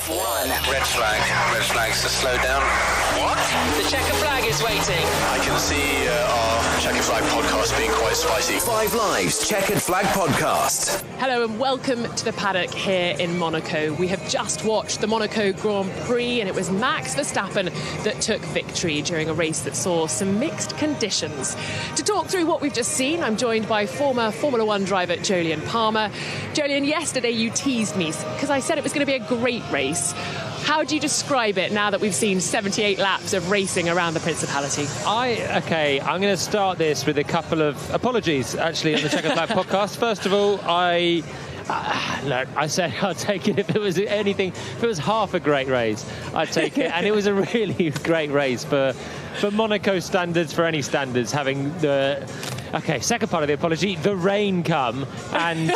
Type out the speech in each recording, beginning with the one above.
F1. Red flag. Red flag's to slow down. What? The checkered flag is waiting. I can see our Checkered Flag podcast being quite spicy. 5 Live's Checkered Flag podcast. Hello and welcome to the paddock here in Monaco. We have just watched the Monaco Grand Prix and it was Max Verstappen that took victory during a race that saw some mixed conditions. To talk through what we've just seen, I'm joined by former Formula One driver Jolyon Palmer. Jolyon, yesterday you teased me because I said it was going to be a great race. How do you describe it now that we've seen 78 laps of racing around the Principality? I'm going to start this with a couple of apologies, actually, on the Checkered Flag podcast. First of all, I said I'd take it if it was anything. If it was half a great race, I'd take it. And it was a really great race for Monaco standards, for any standards, having the... Okay, second part of the apology, the rain come, and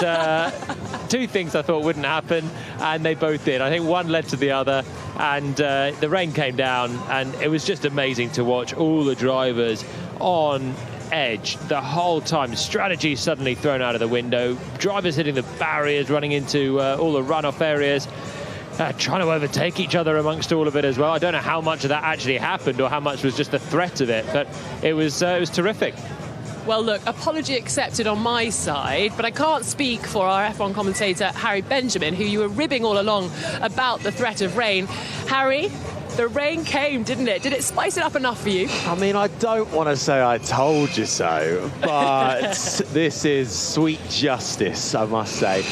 two things I thought wouldn't happen, and they both did. I think one led to the other, and the rain came down, and it was just amazing to watch all the drivers on edge the whole time. Strategy suddenly thrown out of the window, drivers hitting the barriers, running into all the runoff areas. Trying to overtake each other amongst all of it as well. I don't know how much of that actually happened or how much was just the threat of it, but it was terrific. Well, look, apology accepted on my side, but I can't speak for our F1 commentator, Harry Benjamin, who you were ribbing all along about the threat of rain. Harry, the rain came, didn't it? Did it spice it up enough for you? I mean, I don't want to say I told you so, but this is sweet justice, I must say.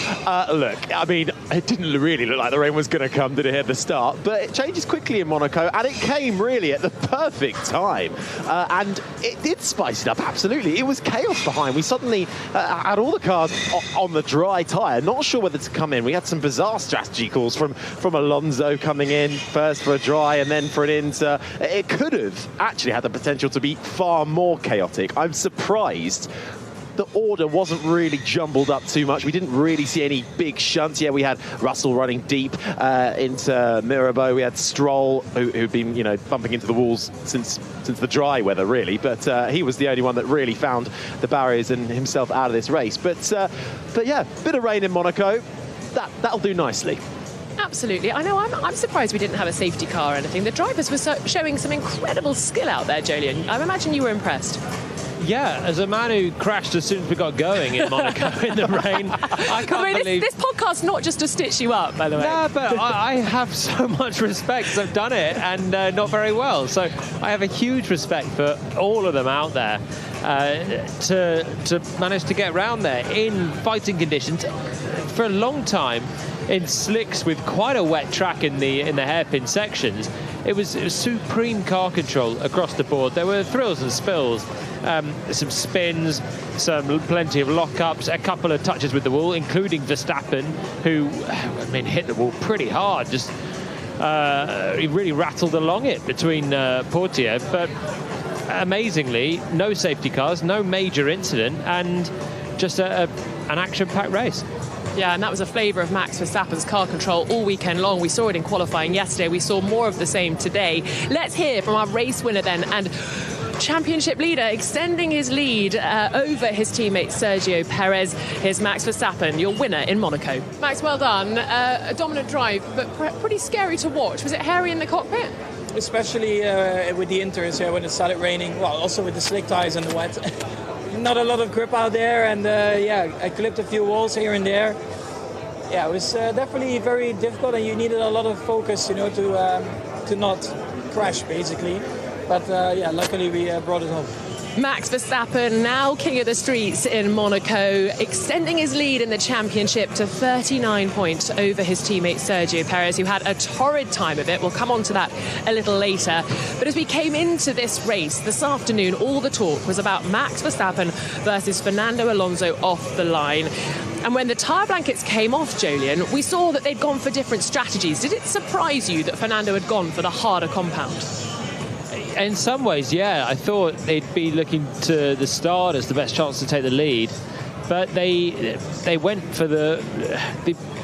Look, I mean, it didn't really look like the rain was going to come, did it, at the start? But it changes quickly in Monaco, and it came really at the perfect time. And it did spice it up, absolutely. It was chaos behind. We suddenly had all the cars on the dry tyre, not sure whether to come in. We had some bizarre strategy calls from Alonso coming in first for a dry and then for an inter. It could have actually had the potential to be far more chaotic. I'm surprised the order wasn't really jumbled up too much. We didn't really see any big shunts. Yeah, we had Russell running deep into Mirabeau. We had Stroll, who'd been, bumping into the walls since the dry weather, really. But he was the only one that really found the barriers and himself out of this race. But yeah, bit of rain in Monaco. That'll do nicely. Absolutely. I know, I'm surprised we didn't have a safety car or anything. The drivers were showing some incredible skill out there, Jolyon. I imagine you were impressed. Yeah, as a man who crashed as soon as we got going in Monaco in the rain, I can't believe... This podcast's not just to stitch you up, by the way. No, but I have so much respect because I've done it and not very well. So I have a huge respect for all of them out there to manage to get round there in fighting conditions for a long time in slicks with quite a wet track in the hairpin sections. It was supreme car control across the board. There were thrills and spills, some spins, plenty of lockups, a couple of touches with the wall, including Verstappen, who hit the wall pretty hard. Just he really rattled along it between Portier, but amazingly, no safety cars, no major incident, and just an action-packed race. Yeah, and that was a flavour of Max Verstappen's car control all weekend long. We saw it in qualifying yesterday. We saw more of the same today. Let's hear from our race winner then, and championship leader extending his lead over his teammate Sergio Perez. Here's Max Verstappen, your winner in Monaco. Max, well done. A dominant drive, but pretty scary to watch. Was it hairy in the cockpit? Especially with the inters when it started raining. Well, also with the slick tyres and the wet. Not a lot of grip out there, and I clipped a few walls here and there. Yeah, it was definitely very difficult, and you needed a lot of focus, to not crash, basically. But luckily we brought it home. Max Verstappen, now king of the streets in Monaco, extending his lead in the championship to 39 points over his teammate Sergio Perez, who had a torrid time of it. We'll come on to that a little later. But as we came into this race this afternoon, all the talk was about Max Verstappen versus Fernando Alonso off the line. And when the tyre blankets came off, Jolyon, we saw that they'd gone for different strategies. Did it surprise you that Fernando had gone for the harder compound? In some ways, yeah. I thought they'd be looking to the start as the best chance to take the lead, but they went for the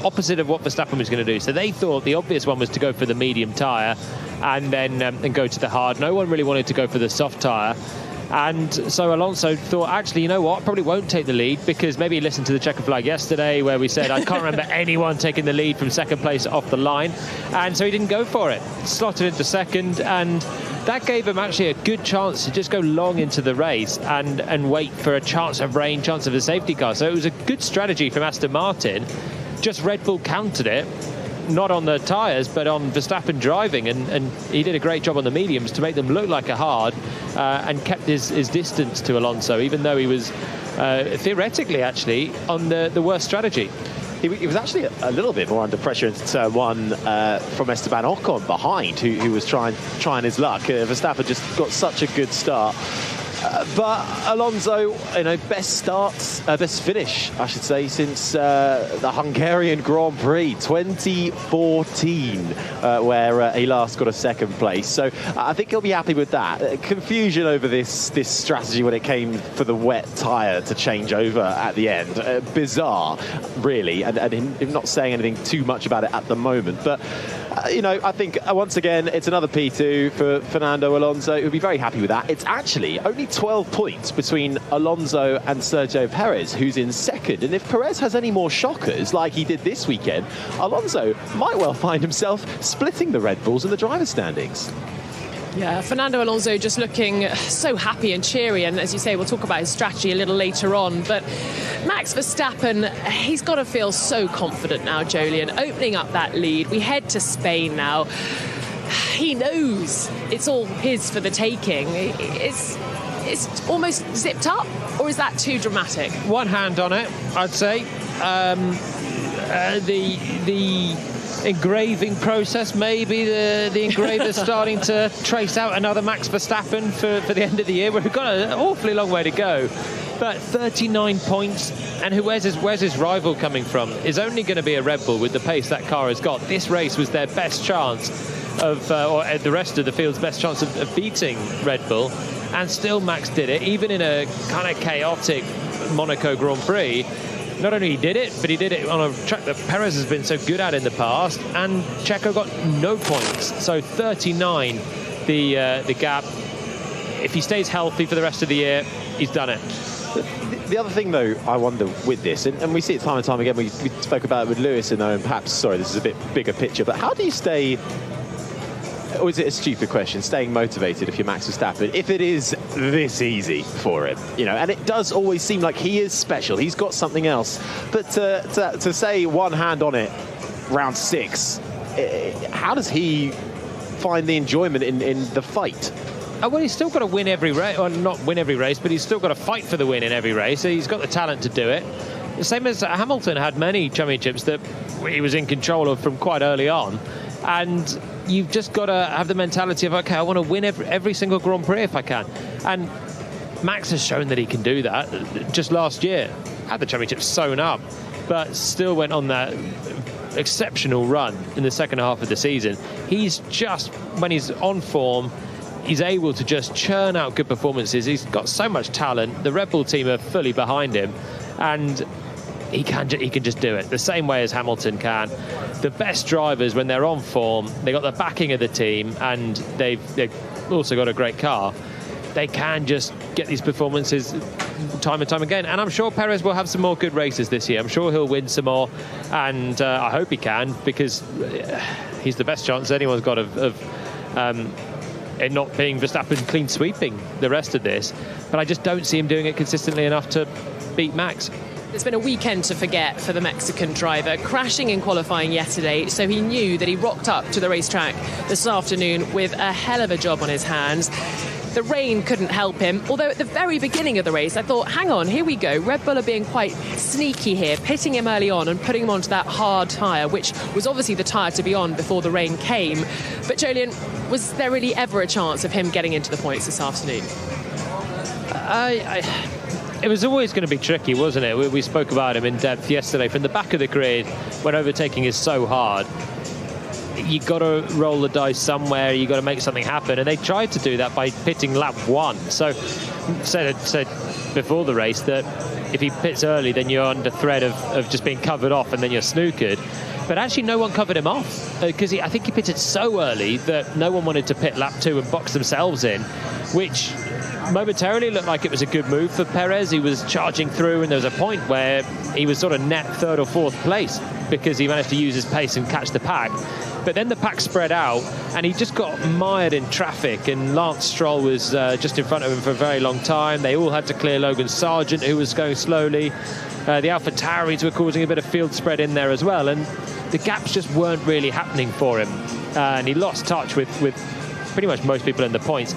opposite of what Verstappen was going to do. So they thought the obvious one was to go for the medium tyre and then go to the hard. No one really wanted to go for the soft tyre. And so Alonso thought, actually, you know what, probably won't take the lead, because maybe he listened to the checkered flag yesterday where we said, I can't remember anyone taking the lead from second place off the line. And so he didn't go for it. Slotted into second, and that gave him actually a good chance to just go long into the race and wait for a chance of rain, chance of a safety car. So it was a good strategy from Aston Martin. Just Red Bull countered it, not on the tyres, but on Verstappen driving, and he did a great job on the mediums to make them look like a hard, and kept his distance to Alonso, even though he was theoretically actually on the worst strategy. He was actually a little bit more under pressure into turn one from Esteban Ocon behind, who was trying his luck. Verstappen just got such a good start. But Alonso, best finish, I should say, since the Hungarian Grand Prix 2014, where he last got a second place. So I think he'll be happy with that. Confusion over this strategy when it came for the wet tyre to change over at the end. Bizarre, really, and him not saying anything too much about it at the moment. But I think once again it's another P2 for Fernando Alonso. He'll be very happy with that. It's actually only 12 points between Alonso and Sergio Perez, who's in second. And if Perez has any more shockers like he did this weekend, Alonso might well find himself splitting the Red Bulls in the driver's standings. Yeah, Fernando Alonso just looking so happy and cheery, and as you say, we'll talk about his strategy a little later on, but Max Verstappen, he's got to feel so confident now, Jolien, opening up that lead. We head to Spain now. He knows it's all his for the taking. It's almost zipped up, or is that too dramatic? One hand on it, I'd say. The engraving process, maybe the engraver's starting to trace out another Max Verstappen for the end of the year. We've got an awfully long way to go, but 39 points, and where's his rival coming from? Is only going to be a Red Bull with the pace that car has got. This race was their best chance of, or the rest of the field's best chance of beating Red Bull, and still Max did it, even in a kind of chaotic Monaco Grand Prix. Not only he did it, but he did it on a track that Perez has been so good at in the past, and Checo got no points. So 39, the gap. If he stays healthy for the rest of the year, he's done it. The other thing, though, I wonder with this, and we see it time and time again, we spoke about it with Lewis, and perhaps, sorry, this is a bit bigger picture, but how do you stay, or is it a stupid question, staying motivated if you're Max Verstappen, if it is this easy for him? And it does always seem like he is special. He's got something else. But to say one hand on it, round 6, how does he find the enjoyment in the fight? Well, he's still got to win every race, or not win every race, but he's still got to fight for the win in every race. So he's got the talent to do it. The same as Hamilton had many championships that he was in control of from quite early on. And you've just got to have the mentality of, okay, I want to win every single Grand Prix if I can. And Max has shown that he can do that. Just last year, had the championship sewn up, but still went on that exceptional run in the second half of the season. He's just, when he's on form, he's able to just churn out good performances. He's got so much talent. The Red Bull team are fully behind him, and he can just do it the same way as Hamilton can. The best drivers, when they're on form, they got the backing of the team, and they've also got a great car. They can just get these performances time and time again. And I'm sure Perez will have some more good races this year. I'm sure he'll win some more, and I hope he can, because he's the best chance anyone's got of it not being Verstappen clean sweeping the rest of this. But I just don't see him doing it consistently enough to beat Max. It's been a weekend to forget for the Mexican driver, crashing in qualifying yesterday, so he knew that he rocked up to the racetrack this afternoon with a hell of a job on his hands. The rain couldn't help him, although at the very beginning of the race I thought, hang on, here we go. Red Bull are being quite sneaky here, pitting him early on and putting him onto that hard tyre, which was obviously the tyre to be on before the rain came. But Jolien, was there really ever a chance of him getting into the points this afternoon? It was always going to be tricky, wasn't it? We spoke about him in depth yesterday. From the back of the grid, when overtaking is so hard, you got to roll the dice somewhere. You got to make something happen, and they tried to do that by pitting lap 1. So said before the race that if he pits early, then you're under threat of just being covered off, and then you're snookered. but actually no one covered him off because I think he pitted so early that no one wanted to pit lap 2 and box themselves in, which momentarily looked like it was a good move for Perez. He was charging through, and there was a point where he was sort of net 3rd or 4th place because he managed to use his pace and catch the pack. But then the pack spread out, and he just got mired in traffic, and Lance Stroll was just in front of him for a very long time. They all had to clear Logan Sargent, who was going slowly. The Alpha Tauris were causing a bit of field spread in there as well, and the gaps just weren't really happening for him. And he lost touch with pretty much most people in the points.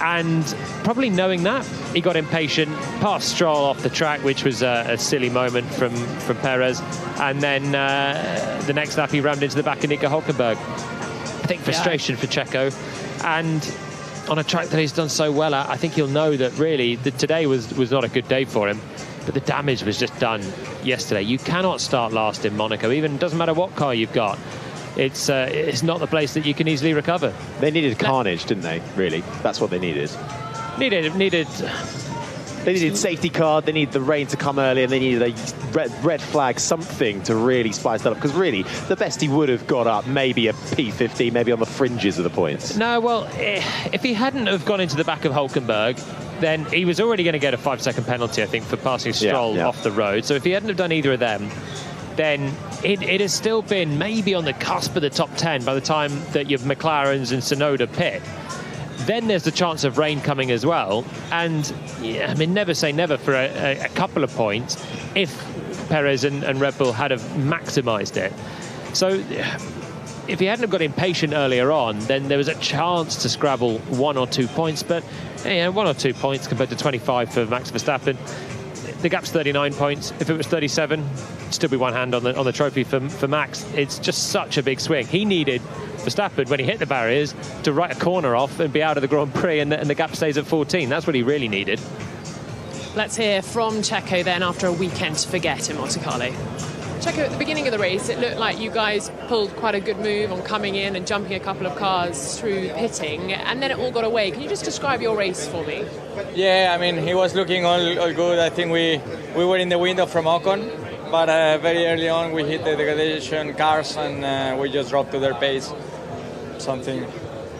And probably knowing that, he got impatient, passed Stroll off the track, which was a silly moment from Perez. And then the next lap, he rammed into the back of Nico Hülkenberg. I think frustration for Checo. And on a track that he's done so well at, I think he'll know that really today was not a good day for him. But the damage was just done yesterday. You cannot start last in Monaco, even doesn't matter what car you've got. It's not the place that you can easily recover. They needed carnage, didn't they? Really, that's what they needed. They needed safety car. They needed the rain to come early, and they needed a red flag, something to really spice that up. Because really, the best he would have got up, maybe a P50, maybe on the fringes of the points. No, well, if he hadn't have gone into the back of Hülkenberg, then he was already going to get a 5-second penalty, I think, for passing Stroll off the road. So if he hadn't have done either of them, then it has still been maybe on the cusp of the top 10 by the time that your McLarens and Tsunoda pit. Then there's the chance of rain coming as well. And, I mean, never say never for a couple of points if Perez and Red Bull had have maximised it. So if he hadn't have got impatient earlier on, then there was a chance to scrabble 1 or 2 points. But 1 or 2 points compared to 25 for Max Verstappen. The gap's 39 points. If it was 37, it'd still be one hand on the trophy for Max. It's just such a big swing. He needed Verstappen, when he hit the barriers, to write a corner off and be out of the Grand Prix, and the gap stays at 14. That's what he really needed. Let's hear from Checo then after a weekend to forget in Monte Carlo. Checo, at the beginning of the race, it looked like you guys pulled quite a good move on coming in and jumping a couple of cars through pitting, and then it all got away. Can you just describe your race for me? Yeah, I mean, he was looking all good. I think we were in the window from Ocon, but very early on we hit the degradation cars, and we just dropped to their pace. Something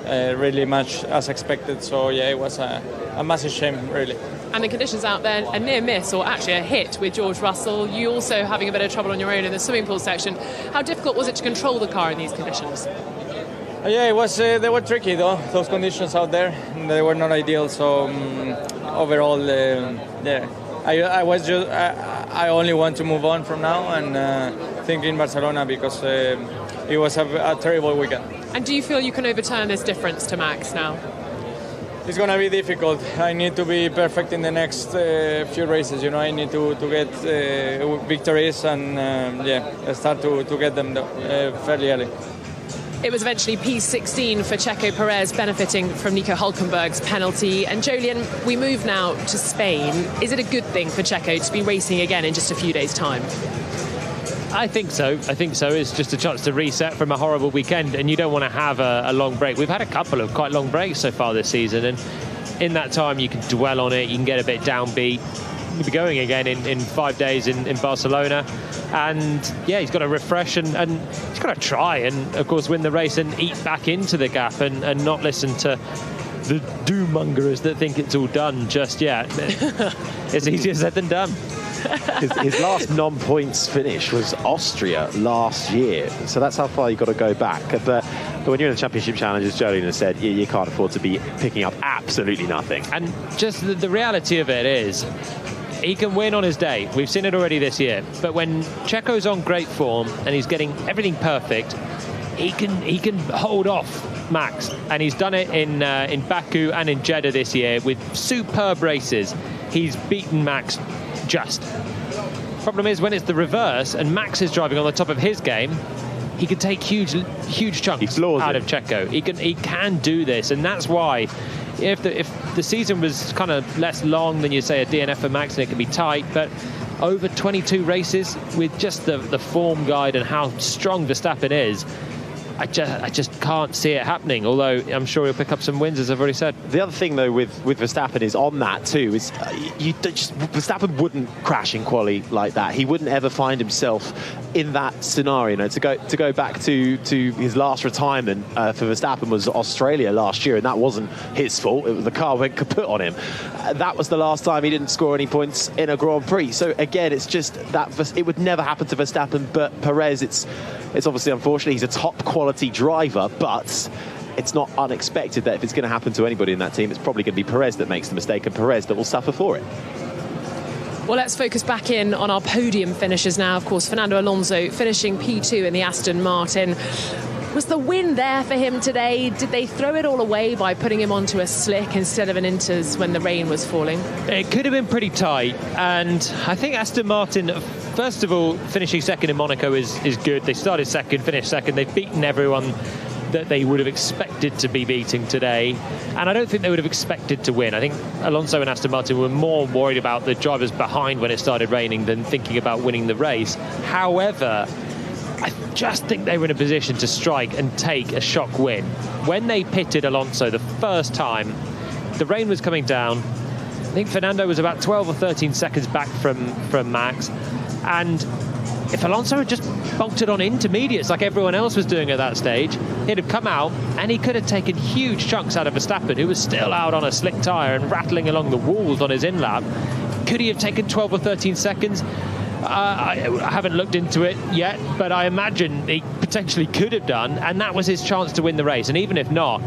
really much as expected. So, yeah, it was a massive shame, really. And the conditions out there, a near miss or actually a hit with George Russell. You also having a bit of trouble on your own in the swimming pool section. How difficult was it to control the car in these conditions? Yeah, it was. They were tricky though. Those conditions out there, they were not ideal. So overall, yeah, I only want to move on from now and think in Barcelona because it was a terrible weekend. And do you feel you can overturn this difference to Max now? It's going to be difficult. I need to be perfect in the next few races. You know, I need to get victories and start to get them fairly early. It was eventually P16 for Checo Perez, benefiting from Nico Hülkenberg's penalty. And Jolien, we move now to Spain. Is it a good thing for Checo to be racing again in just a few days' time? I think so. It's just a chance to reset from a horrible weekend, and you don't want to have a long break. We've had a couple of quite long breaks so far this season, and in that time you can dwell on it, you can get a bit downbeat. We'll be going again in 5 days in Barcelona, and yeah, he's got to refresh and he's got to try and of course win the race and eat back into the gap and not listen to the doom-mongers that think it's all done just yet. It's easier said than done. His last non-points finish was Austria last year, so that's how far you've got to go back. But when you're in the Championship Challenge, as Jolien has said, you can't afford to be picking up absolutely nothing. And just the reality of it is, he can win on his day. We've seen it already this year. But when Checo's on great form and he's getting everything perfect, he can hold off Max, and he's done it in Baku and in Jeddah this year with superb races. He's beaten Max just. Problem is, when it's the reverse and Max is driving on the top of his game, he can take huge chunks out of Checo. He can do this, and that's why if the season was kind of less long than you say a DNF for Max, and it can be tight, but over 22 races with just the form guide and how strong Verstappen is, I just can't see it happening, although I'm sure he'll pick up some wins, as I've already said. The other thing, though, with Verstappen is on that, too, is Verstappen wouldn't crash in quali like that. He wouldn't ever find himself in that scenario. You know, to go back to his last retirement for Verstappen was Australia last year, and that wasn't his fault. It was the car went kaput on him. That was the last time he didn't score any points in a Grand Prix. So, again, it's just that it would never happen to Verstappen, but Perez, it's obviously unfortunate. He's a top quality driver, but it's not unexpected that if it's going to happen to anybody in that team, it's probably going to be Perez that makes the mistake, and Perez that will suffer for it. Well, let's focus back in on our podium finishers now. Of course, Fernando Alonso finishing P2 in the Aston Martin. Was the win there for him today? Did they throw it all away by putting him onto a slick instead of an Inters when the rain was falling? It could have been pretty tight, and I think Aston Martin, first of all, finishing second in Monaco is good. They started second, finished second. They've beaten everyone that they would have expected to be beating today, and I don't think they would have expected to win. I think Alonso and Aston Martin were more worried about the drivers behind when it started raining than thinking about winning the race. However, I just think they were in a position to strike and take a shock win. When they pitted Alonso the first time, the rain was coming down. I think Fernando was about 12 or 13 seconds back from Max, and if Alonso had just bolted on intermediates like everyone else was doing at that stage, he'd have come out and he could have taken huge chunks out of Verstappen, who was still out on a slick tyre and rattling along the walls on his in-lap. Could he have taken 12 or 13 seconds? I haven't looked into it yet, but I imagine he potentially could have done, and that was his chance to win the race. And even if not,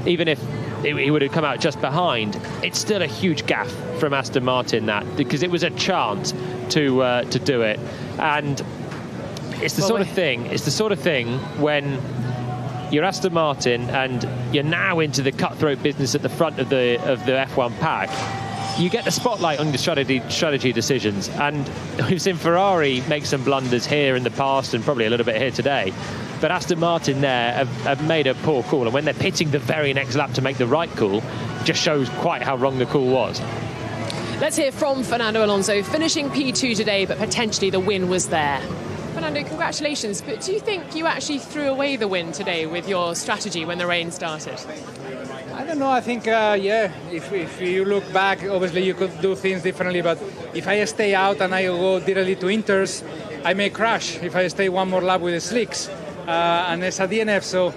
even if he would have come out just behind, it's still a huge gaffe from Aston Martin, that, because it was a chance to do it. And it's the sort of thing when you're Aston Martin and you're now into the cutthroat business at the front of the F1 pack. You get the spotlight on the strategy decisions, and we've seen Ferrari make some blunders here in the past and probably a little bit here today, but Aston Martin there have made a poor call, and when they're pitting the very next lap to make the right call, it just shows quite how wrong the call was. Let's hear from Fernando Alonso, finishing P2 today, but potentially the win was there. Fernando, congratulations, but do you think you actually threw away the win today with your strategy when the rain started? I don't know. I think, if you look back, obviously you could do things differently. But if I stay out and I go directly to Inters, I may crash if I stay one more lap with the slicks. And it's a DNF, so,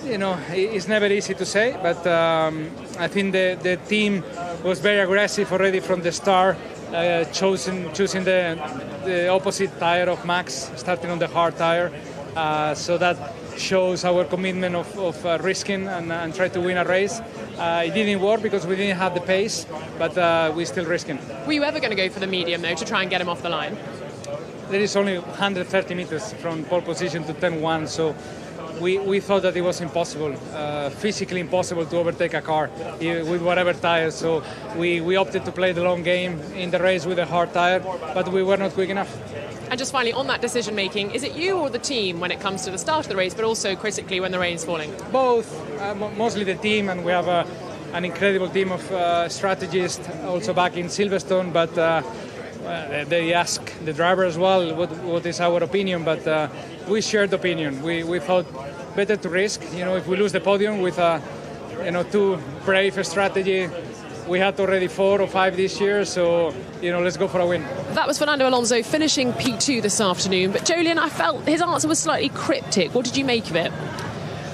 you know, it's never easy to say. But I think the team was very aggressive already from the start, choosing the opposite tire of Max, starting on the hard tire. So that shows our commitment of risking and try to win a race. It didn't work because we didn't have the pace, but we're still risking. Were you ever going to go for the medium, though, to try and get him off the line? There is only 130 meters from pole position to turn 1, so we thought that it was impossible, physically impossible to overtake a car with whatever tire. So we opted to play the long game in the race with a hard tire, but we were not quick enough. And just finally, on that decision-making, is it you or the team when it comes to the start of the race, but also critically when the rain's falling? Both, mostly the team, and we have an incredible team of strategists also back in Silverstone, but they ask the driver as well what is our opinion, but we shared the opinion. We thought better to risk, if we lose the podium with too brave a strategy. We had already 4 or 5 this year, so, let's go for a win. That was Fernando Alonso finishing P2 this afternoon. But, Jolien, I felt his answer was slightly cryptic. What did you make of it?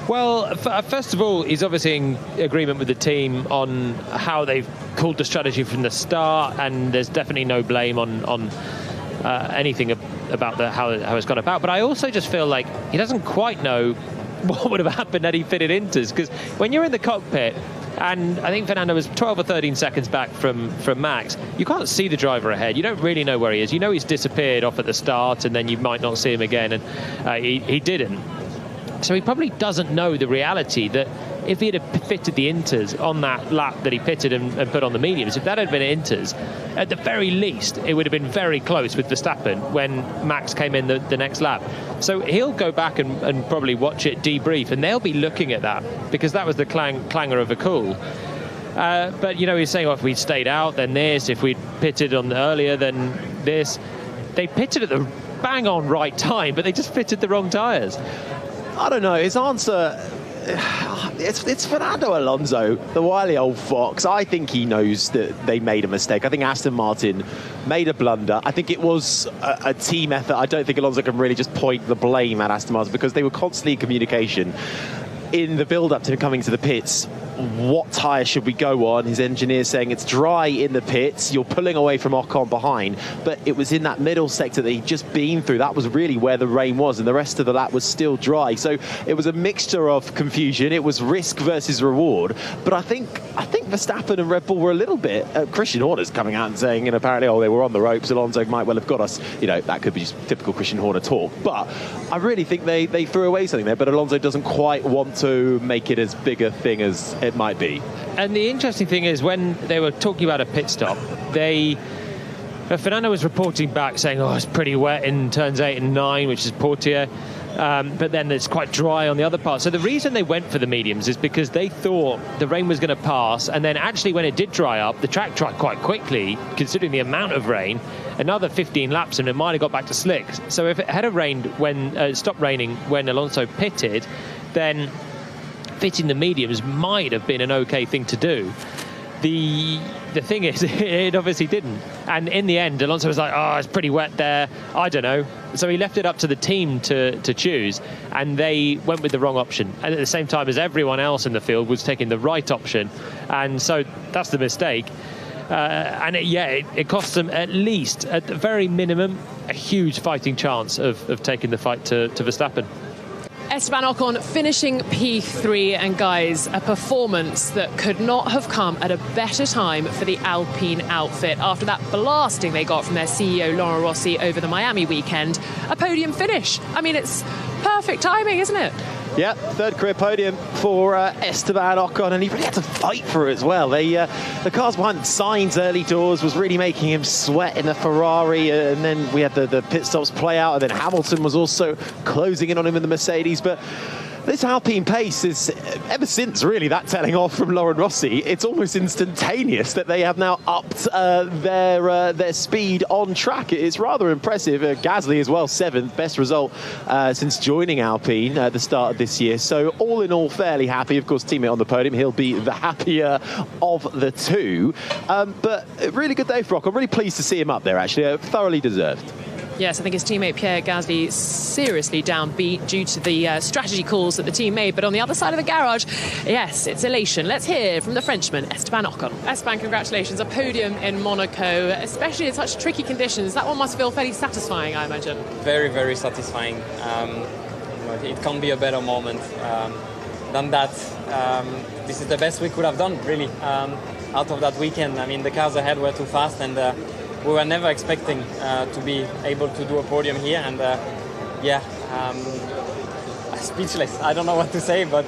Well, first of all, he's obviously in agreement with the team on how they've called the strategy from the start, and there's definitely no blame on anything about how it's gone about. But I also just feel like he doesn't quite know what would have happened had he fitted Inters, because when you're in the cockpit, and I think Fernando was 12 or 13 seconds back from Max, you can't see the driver ahead. You don't really know where he is. You know he's disappeared off at the start, and then you might not see him again, and he didn't. So he probably doesn't know the reality that if he had fitted the Inters on that lap that he pitted and put on the mediums, if that had been Inters, at the very least, it would have been very close with Verstappen when Max came in the next lap. So he'll go back and probably watch it debrief, and they'll be looking at that, because that was the clangor of a call. But, he's saying, if we'd stayed out, then this. If we'd pitted on earlier, then this. They pitted at the bang-on right time, but they just fitted the wrong tyres. I don't know. His answer... It's Fernando Alonso, the wily old fox. I think he knows that they made a mistake. I think Aston Martin made a blunder. I think it was a team effort. I don't think Alonso can really just point the blame at Aston Martin because they were constantly in communication in the build-up to coming to the pits. What tyre should we go on? His engineer saying it's dry in the pits. You're pulling away from Ocon behind. But it was in that middle sector that he'd just been through. That was really where the rain was, and the rest of the lap was still dry. So it was a mixture of confusion. It was risk versus reward. But I think Verstappen and Red Bull were a little bit... Christian Horner's coming out and saying, and apparently, they were on the ropes. Alonso might well have got us. That could be just typical Christian Horner talk. But I really think they threw away something there. But Alonso doesn't quite want to make it as big a thing as it might be. And the interesting thing is when they were talking about a pit stop, Fernando was reporting back saying, it's pretty wet in turns 8 and 9, which is Portier, but then it's quite dry on the other part. So the reason they went for the mediums is because they thought the rain was going to pass, and then actually when it did dry up, the track dried quite quickly, considering the amount of rain. Another 15 laps and it might have got back to slicks. So if it had stopped raining when Alonso pitted, then fitting the mediums might have been an okay thing to do. The thing is, it obviously didn't. And in the end, Alonso was like, it's pretty wet there. I don't know. So he left it up to the team to choose, and they went with the wrong option. And at the same time as everyone else in the field was taking the right option. And so that's the mistake. And it cost them at least, at the very minimum, a huge fighting chance of taking the fight to Verstappen. Esteban Ocon finishing P3, and guys, a performance that could not have come at a better time for the Alpine outfit after that blasting they got from their CEO Laurent Rossi over the Miami weekend. A podium finish. I mean, it's perfect timing, isn't it? Yeah, third career podium for Esteban Ocon, and he really had to fight for it as well. The cars behind Sainz early doors was really making him sweat in the Ferrari, and then we had the pit stops play out, and then Hamilton was also closing in on him in the Mercedes. But this Alpine pace is, ever since really that telling off from Laurent Rossi, it's almost instantaneous that they have now upped their speed on track. It's rather impressive. Gasly as well, 7th, best result since joining Alpine at the start of this year. So all in all, fairly happy. Of course, teammate on the podium, he'll be the happier of the two. But a really good day for Ocon. I'm really pleased to see him up there, actually. Thoroughly deserved. Yes, I think his teammate Pierre Gasly seriously downbeat due to the strategy calls that the team made. But on the other side of the garage, yes, it's elation. Let's hear from the Frenchman, Esteban Ocon. Esteban, congratulations. A podium in Monaco, especially in such tricky conditions. That one must feel fairly satisfying, I imagine. Very, very satisfying. It can't be a better moment than that. This is the best we could have done, really, out of that weekend. I mean, the cars ahead were too fast, and we were never expecting to be able to do a podium here, and speechless. I don't know what to say, but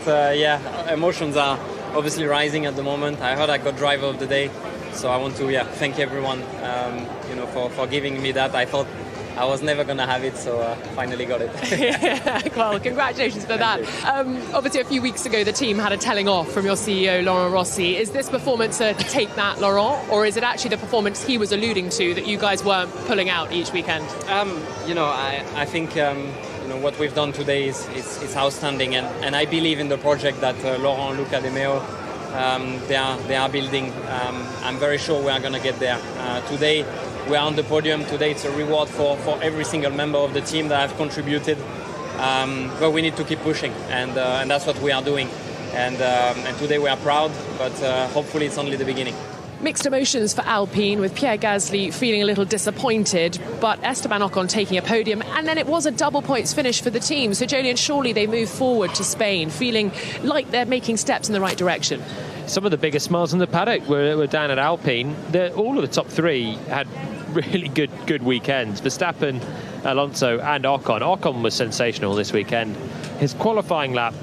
emotions are obviously rising at the moment. I heard I got driver of the day, so I want to thank everyone for giving me that. I thought I was never going to have it, so finally got it. Well, congratulations for that. Obviously, a few weeks ago, the team had a telling off from your CEO, Laurent Rossi. Is this performance to take that, Laurent, or is it actually the performance he was alluding to that you guys weren't pulling out each weekend? I think what we've done today is outstanding, and I believe in the project that Laurent, Luca De Meo, they are building. I'm very sure we are going to get there. Today, we are on the podium. Today it's a reward for every single member of the team that have contributed. But we need to keep pushing, and that's what we are doing. And today we are proud, but hopefully it's only the beginning. Mixed emotions for Alpine, with Pierre Gasly feeling a little disappointed, but Esteban Ocon taking a podium, and then it was a double points finish for the team. So Jolien, surely they move forward to Spain, feeling like they're making steps in the right direction. Some of the biggest smiles in the paddock were down at Alpine. All of the top three had really good weekends. Verstappen, Alonso and Ocon. Ocon was sensational this weekend. His qualifying lap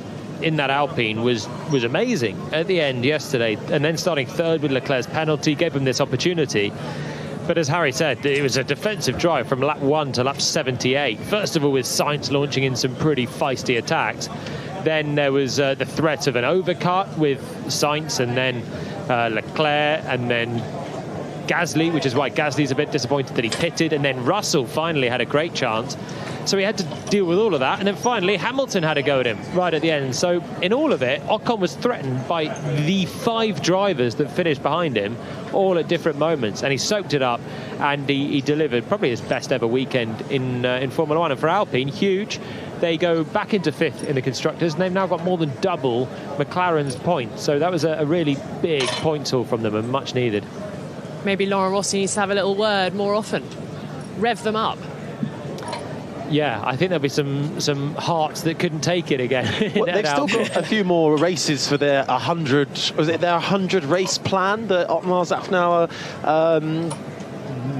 in that Alpine was amazing at the end yesterday, and then starting third with Leclerc's penalty gave him this opportunity. But as Harry said, it was a defensive drive from lap 1 to lap 78. First of all, with Sainz launching in some pretty feisty attacks. Then there was the threat of an overcut with Sainz, and then Leclerc, and then Gasly, which is why Gasly's a bit disappointed that he pitted. And then Russell finally had a great chance. So he had to deal with all of that. And then finally, Hamilton had a go at him right at the end. So in all of it, Ocon was threatened by the 5 drivers that finished behind him, all at different moments. And he soaked it up, and he delivered probably his best ever weekend in Formula One. And for Alpine, huge. They go back into 5th in the Constructors, and they've now got more than double McLaren's points. So that was a really big point haul from them, and much needed. Maybe Laurent Rossi needs to have a little word more often. Rev them up. Yeah, I think there'll be some hearts that couldn't take it again. Well, they've still got a few more races for their 100. Was it their 100 race plan that Otmar Zafnauer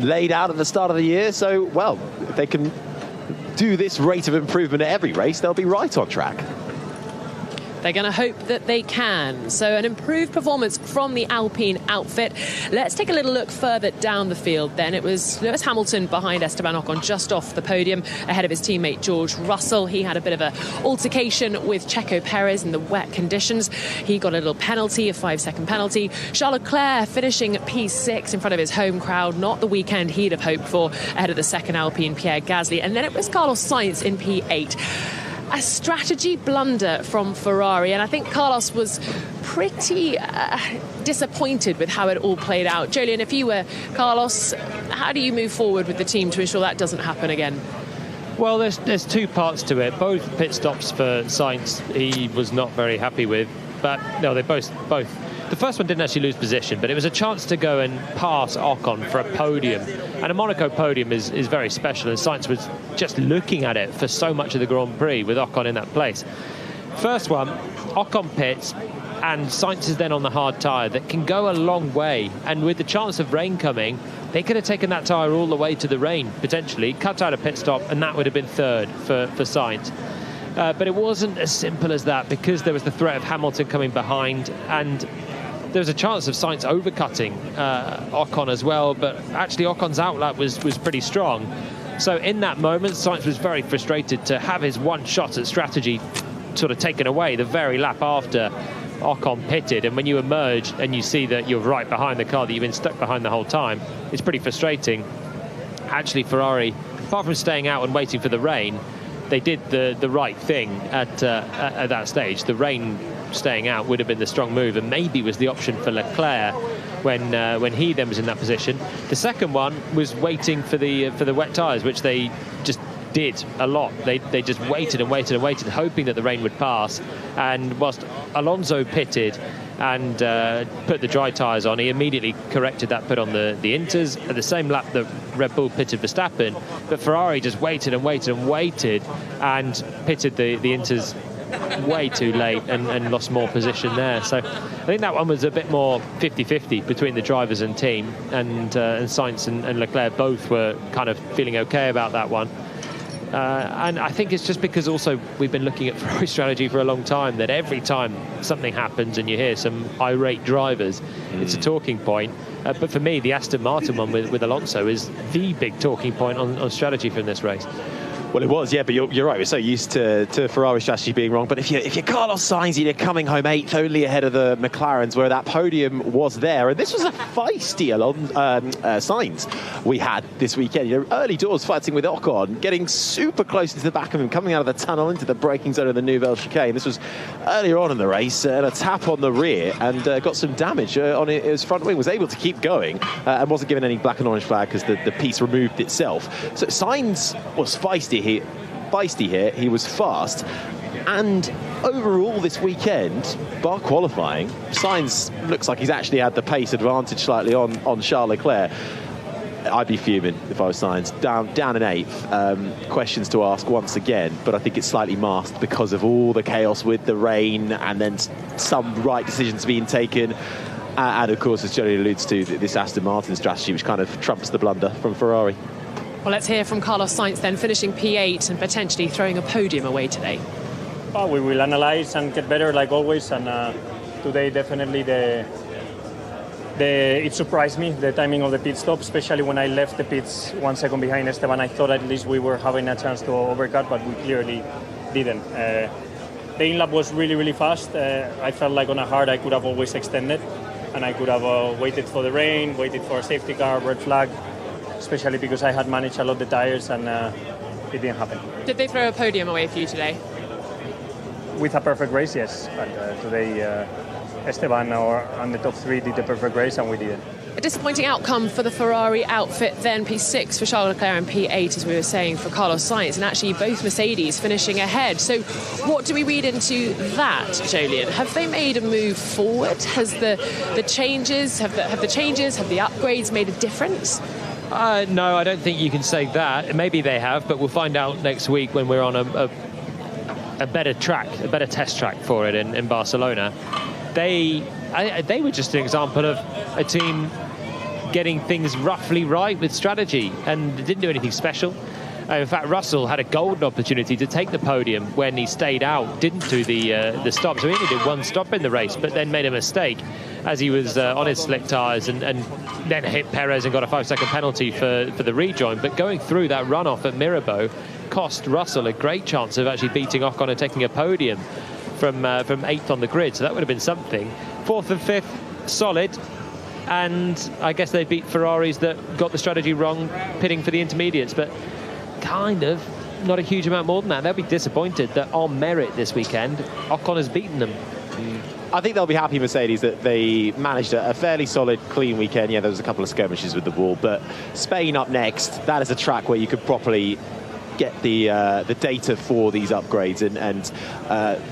laid out at the start of the year? So, well, if they can do this rate of improvement at every race, they'll be right on track. They're going to hope that they can. So an improved performance from the Alpine outfit. Let's take a little look further down the field then. It was Lewis Hamilton behind Esteban Ocon, just off the podium, ahead of his teammate George Russell. He had a bit of an altercation with Checo Perez in the wet conditions. He got a little penalty, a 5-second penalty. Charles Leclerc finishing P6 in front of his home crowd. Not the weekend he'd have hoped for, ahead of the second Alpine, Pierre Gasly. And then it was Carlos Sainz in P8. A strategy blunder from Ferrari, and I think Carlos was pretty disappointed with how it all played out. Jolyon, if you were Carlos, how do you move forward with the team to ensure that doesn't happen again? Well, there's 2 parts to it. Both pit stops for Sainz he was not very happy with, but no, they both. The first one didn't actually lose position, but it was a chance to go and pass Ocon for a podium. And a Monaco podium is very special, and Sainz was just looking at it for so much of the Grand Prix with Ocon in that place. First one, Ocon pits, and Sainz is then on the hard tyre that can go a long way. And with the chance of rain coming, they could have taken that tyre all the way to the rain, potentially, cut out a pit stop, and that would have been third for Sainz. But it wasn't as simple as that, because there was the threat of Hamilton coming behind, and there was a chance of Sainz overcutting Ocon as well, but actually Ocon's outlap was pretty strong. So in that moment, Sainz was very frustrated to have his one shot at strategy sort of taken away the very lap after Ocon pitted. And when you emerge and you see that you're right behind the car that you've been stuck behind the whole time, it's pretty frustrating. Actually, Ferrari, apart from staying out and waiting for the rain, they did the right thing at that stage. The rain staying out would have been the strong move, and maybe was the option for Leclerc when he then was in that position. The second one was waiting for the wet tyres, which they just did a lot. They just waited and waited and waited, hoping that the rain would pass. And whilst Alonso pitted and put the dry tyres on, he immediately corrected that, put on the Inters. At the same lap that Red Bull pitted Verstappen, but Ferrari just waited and waited and waited and pitted the Inters way too late and lost more position there. So I think that one was a bit more 50-50 between the drivers and team, and Sainz and Leclerc both were kind of feeling okay about that one. And I think it's just because also we've been looking at Ferrari strategy for a long time, that every time something happens and you hear some irate drivers, it's a talking point. But for me, the Aston Martin one with Alonso is the big talking point on strategy from this race. Well, it was, yeah, but you're right. We're so used to Ferrari strategy being wrong. But if you're Carlos Sainz, you're coming home 8th, only ahead of the McLarens, where that podium was there. And this was a feisty Sainz we had this weekend. Early doors fighting with Ocon, getting super close to the back of him, coming out of the tunnel into the braking zone of the Nouvelle Chicane. This was earlier on in the race, and a tap on the rear, and got some damage on his front wing. Was able to keep going and wasn't given any black and orange flag because the piece removed itself. So Sainz was feisty here. He was fast, and overall this weekend, bar qualifying, Sainz looks like he's actually had the pace advantage slightly on Charles Leclerc. I'd be fuming if I was Sainz. Down in 8th. Questions to ask once again, but I think it's slightly masked because of all the chaos with the rain, and then some right decisions being taken. And of course, as Johnny alludes to, this Aston Martin strategy, which kind of trumps the blunder from Ferrari. Well, let's hear from Carlos Sainz then, finishing P8 and potentially throwing a podium away today. We will analyze and get better like always, and today definitely it surprised me, the timing of the pit stop, especially when I left the pits 1 second behind Esteban. I thought at least we were having a chance to overcut, but we clearly didn't. The in-lap was really, really fast. I felt like on a hard I could have always extended, and I could have waited for the rain, waited for a safety car, red flag, especially because I had managed a lot of the tires, and it didn't happen. Did they throw a podium away for you today? With a perfect race, yes. But today, Esteban and the top 3 did the perfect race, and we didn't. A disappointing outcome for the Ferrari outfit then, P6 for Charles Leclerc and P8, as we were saying, for Carlos Sainz, and actually both Mercedes finishing ahead. So what do we read into that, Jolien? Have they made a move forward? Has the changes, have the upgrades made a difference? No, I don't think you can say that. Maybe they have, but we'll find out next week when we're on a better track, a better test track for it in Barcelona. They were just an example of a team getting things roughly right with strategy and didn't do anything special. In fact, Russell had a golden opportunity to take the podium when he stayed out, didn't do the stop. So he only did one stop in the race, but then made a mistake as he was on his slick tyres and then hit Perez and got a 5-second penalty for the rejoin. But going through that runoff at Mirabeau cost Russell a great chance of actually beating Ocon and taking a podium from 8th on the grid. So that would have been something. 4th and 5th, solid. And I guess they beat Ferraris that got the strategy wrong, pitting for the intermediates. But kind of not a huge amount more than that. They'll be disappointed that on merit this weekend, Ocon has beaten them. I think they'll be happy, Mercedes, that they managed a fairly solid, clean weekend. Yeah, there was a couple of skirmishes with the wall, but Spain up next, that is a track where you could properly get the data for these upgrades, and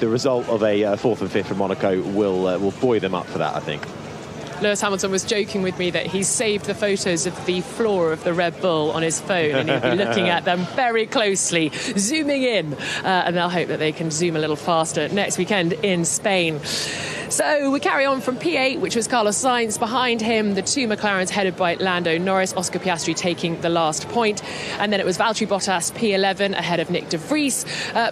the result of a 4th and 5th from Monaco will buoy them up for that, I think. Lewis Hamilton was joking with me that he's saved the photos of the floor of the Red Bull on his phone, and he'll be looking at them very closely, zooming in, and they'll hope that they can zoom a little faster next weekend in Spain. So we carry on from P8, which was Carlos Sainz. Behind him, the 2 McLarens headed by Lando Norris, Oscar Piastri taking the last point. And then it was Valtteri Bottas, P11, ahead of Nick de Vries.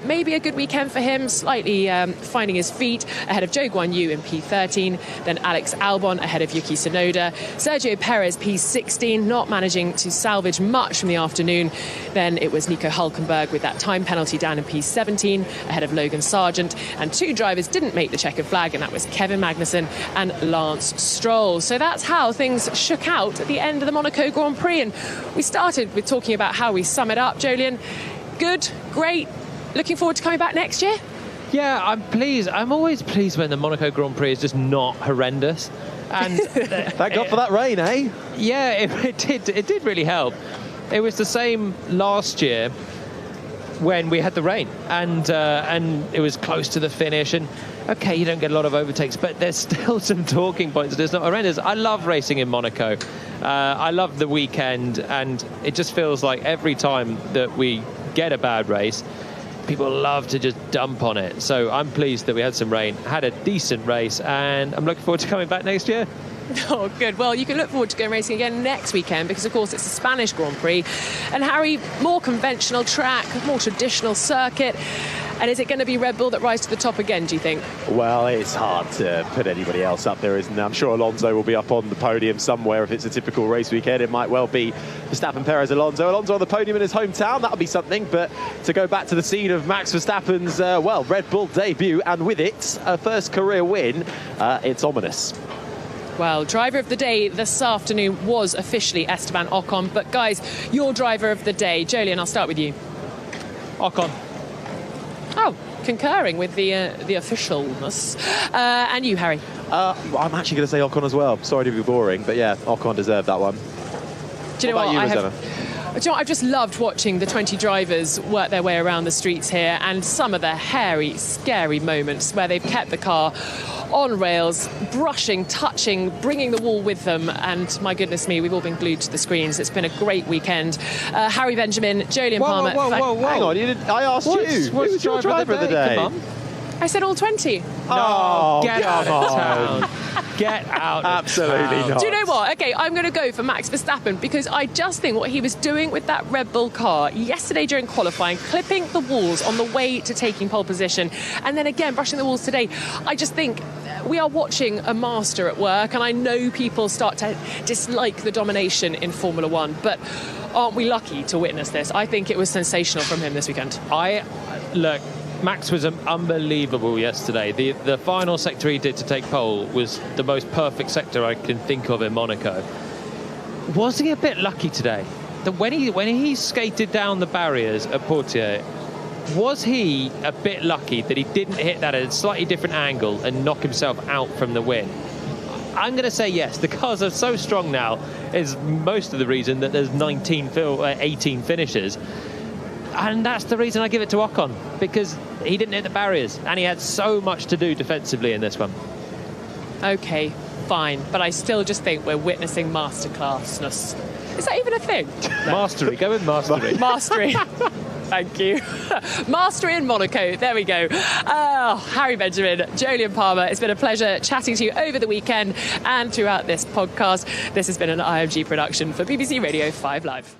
Maybe a good weekend for him, slightly finding his feet, ahead of Zhou Guanyu in P13. Then Alex Albon ahead of Yuki Tsunoda. Sergio Perez, P16, not managing to salvage much from the afternoon. Then it was Nico Hülkenberg with that time penalty down in P17, ahead of Logan Sargent. And 2 drivers didn't make the checkered flag, and that was Kevin Magnussen and Lance Stroll. So that's how things shook out at the end of the Monaco Grand Prix. And we started with talking about how we sum it up. Jolien, good, great, looking forward to coming back next year? Yeah, I'm pleased. I'm always pleased when the Monaco Grand Prix is just not horrendous. And thank God for that rain, eh? Yeah, it did really help. It was the same last year when we had the rain, and it was close to the finish, and okay, you don't get a lot of overtakes, but there's still some talking points. It's not horrendous. I love racing in Monaco. I love the weekend, and it just feels like every time that we get a bad race, people love to just dump on it. So I'm pleased that we had some rain, had a decent race, and I'm looking forward to coming back next year. Oh, good. Well, you can look forward to going racing again next weekend because, of course, it's the Spanish Grand Prix. And, Harry, more conventional track, more traditional circuit. And is it going to be Red Bull that rise to the top again, do you think? Well, it's hard to put anybody else up there, isn't it? I'm sure Alonso will be up on the podium somewhere if it's a typical race weekend. It might well be Verstappen, Perez, Alonso. Alonso on the podium in his hometown, that'll be something. But to go back to the scene of Max Verstappen's, Red Bull debut, and with it, a first career win, it's ominous. Well, driver of the day this afternoon was officially Esteban Ocon. But, guys, your driver of the day, Jolien, I'll start with you. Ocon. Oh, concurring with the officialness. And you, Harry? I'm actually going to say Ocon as well. Sorry to be boring, but yeah, Ocon deserved that one. Do you know what? I've just loved watching the 20 drivers work their way around the streets here, and some of the hairy, scary moments where they've kept the car on rails, brushing, touching, bringing the wall with them, and my goodness me, we've all been glued to the screens. It's been a great weekend. Harry Benjamin, Jolien Palmer. Whoa. Hang on, I asked you. Who was your driver of the day? Come on. I said all 20. No, get out of town. Get out. Absolutely not. Do you know what? Okay, I'm going to go for Max Verstappen because I just think what he was doing with that Red Bull car yesterday during qualifying, clipping the walls on the way to taking pole position, and then again brushing the walls today. I just think we are watching a master at work, and I know people start to dislike the domination in Formula One, but aren't we lucky to witness this? I think it was sensational from him this weekend. Look, Max was unbelievable yesterday. The final sector he did to take pole was the most perfect sector I can think of in Monaco. Was he a bit lucky today? when he skated down the barriers at Poitiers, was he a bit lucky that he didn't hit that at a slightly different angle and knock himself out from the win? I'm going to say yes. The cars are so strong now is most of the reason that there's 18 finishers. And that's the reason I give it to Ocon, because he didn't hit the barriers and he had so much to do defensively in this one. OK, fine. But I still just think we're witnessing masterclassness. Is that even a thing? Mastery. Go with mastery. Mastery. Thank you. Mastery in Monaco. There we go. Harry Benjamin, Jolyon Palmer, it's been a pleasure chatting to you over the weekend and throughout this podcast. This has been an IMG production for BBC Radio 5 Live.